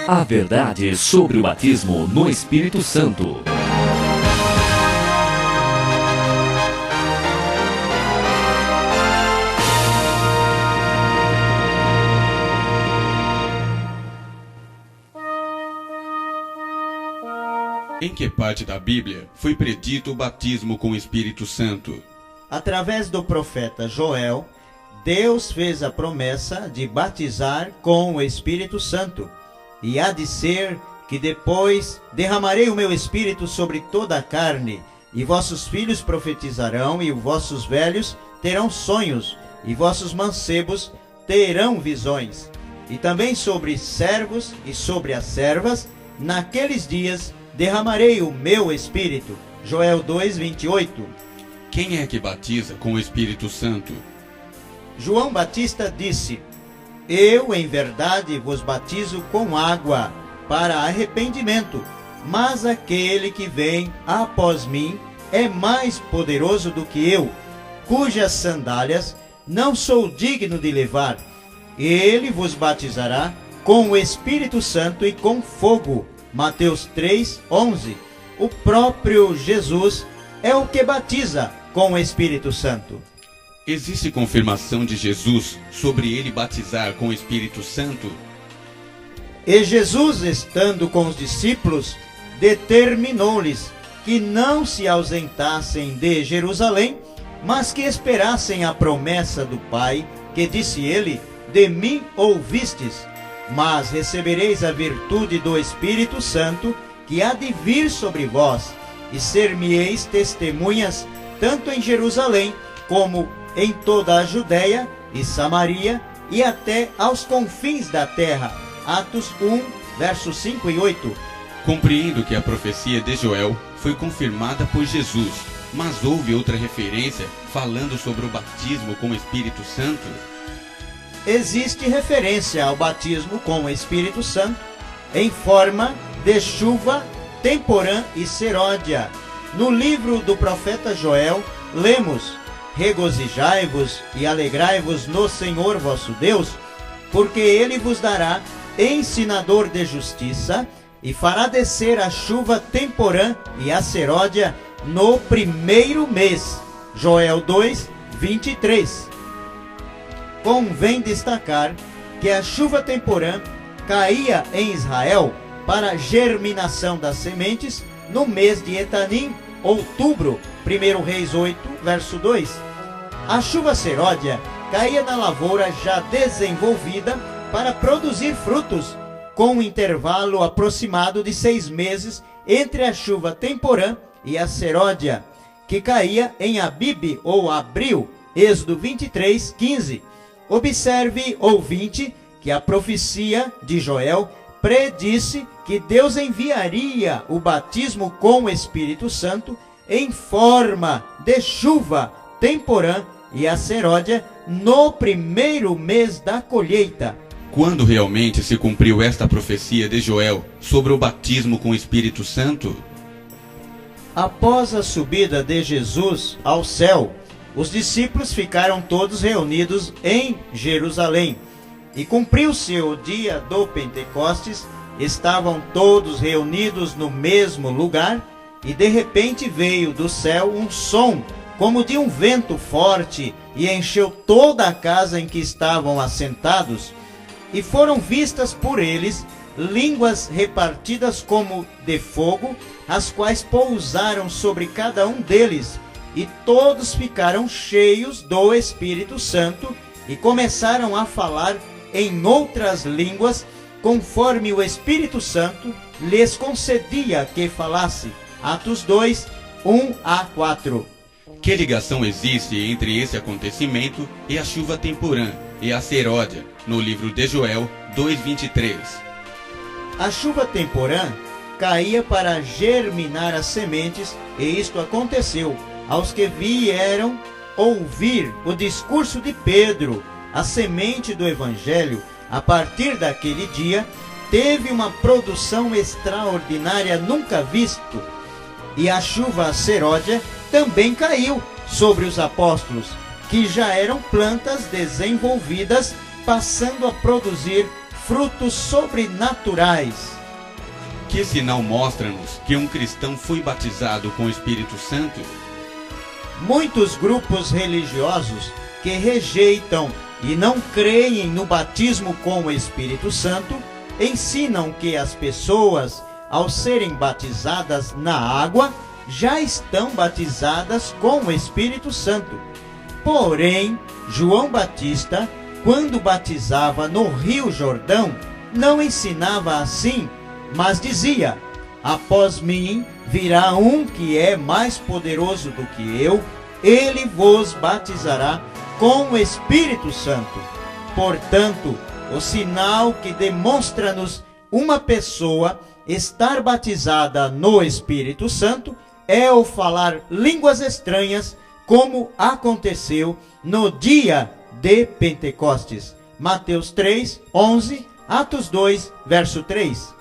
A verdade sobre o batismo no Espírito Santo. Em que parte da Bíblia foi predito o batismo com o Espírito Santo? Através do profeta Joel, Deus fez a promessa de batizar com o Espírito Santo. E há de ser que depois derramarei o meu Espírito sobre toda a carne, e vossos filhos profetizarão, e vossos velhos terão sonhos, e vossos mancebos terão visões. E também sobre servos e sobre as servas, naqueles dias derramarei o meu Espírito. Joel 2:28. Quem é que batiza com o Espírito Santo? João Batista disse: Eu, em verdade, vos batizo com água para arrependimento, mas aquele que vem após mim é mais poderoso do que eu, cujas sandálias não sou digno de levar. Ele vos batizará com o Espírito Santo e com fogo. Mateus 3:11. O próprio Jesus é o que batiza com o Espírito Santo. Existe confirmação de Jesus sobre ele batizar com o Espírito Santo? E Jesus, estando com os discípulos, determinou-lhes que não se ausentassem de Jerusalém, mas que esperassem a promessa do Pai, que disse ele: De mim ouvistes, mas recebereis a virtude do Espírito Santo, que há de vir sobre vós, e ser-me-eis testemunhas, tanto em Jerusalém, como em toda a Judéia e Samaria, e até aos confins da terra. Atos 1, versos 5 e 8. Compreendo que a profecia de Joel foi confirmada por Jesus, mas houve outra referência falando sobre o batismo com o Espírito Santo? Existe referência ao batismo com o Espírito Santo em forma de chuva temporã e seródia. No livro do profeta Joel, lemos: Regozijai-vos e alegrai-vos no Senhor vosso Deus, porque ele vos dará ensinador de justiça e fará descer a chuva temporã e a seródia no primeiro mês. Joel 2:23. Convém destacar que a chuva temporã caía em Israel para a germinação das sementes no mês de Etanim, outubro. 1 Reis 8, verso 2. A chuva seródia caía na lavoura já desenvolvida para produzir frutos, com um intervalo aproximado de 6 meses entre a chuva temporã e a seródia, que caía em Abibe ou Abril, Êxodo 23:15. Observe, ouvinte, que a profecia de Joel predisse que Deus enviaria o batismo com o Espírito Santo em forma de chuva temporã e a seródia no primeiro mês da colheita. Quando realmente se cumpriu esta profecia de Joel sobre o batismo com o Espírito Santo? Após a subida de Jesus ao céu, os discípulos ficaram todos reunidos em Jerusalém. E cumpriu-se o dia do Pentecostes, estavam todos reunidos no mesmo lugar, e de repente veio do céu um som, como de um vento forte, e encheu toda a casa em que estavam assentados, e foram vistas por eles línguas repartidas como de fogo, as quais pousaram sobre cada um deles, e todos ficaram cheios do Espírito Santo, e começaram a falar em outras línguas, conforme o Espírito Santo lhes concedia que falasse. Atos 2, 1-4. Que ligação existe entre esse acontecimento e a chuva temporã e a seródia, no livro de Joel 2:23? A chuva temporã caía para germinar as sementes, e isto aconteceu aos que vieram ouvir o discurso de Pedro. A semente do Evangelho, a partir daquele dia, teve uma produção extraordinária nunca visto. E a chuva seródia também caiu sobre os apóstolos, que já eram plantas desenvolvidas, passando a produzir frutos sobrenaturais. Que sinal mostra-nos que um cristão foi batizado com o Espírito Santo? Muitos grupos religiosos que rejeitam e não creem no batismo com o Espírito Santo ensinam que as pessoas, ao serem batizadas na água, já estão batizadas com o Espírito Santo. Porém, João Batista, quando batizava no Rio Jordão, não ensinava assim, mas dizia: após mim virá um que é mais poderoso do que eu, ele vos batizará com o Espírito Santo. Portanto, o sinal que demonstra-nos uma pessoa estar batizada no Espírito Santo é o falar línguas estranhas, como aconteceu no dia de Pentecostes. Mateus 3, 11, Atos 2, verso 3.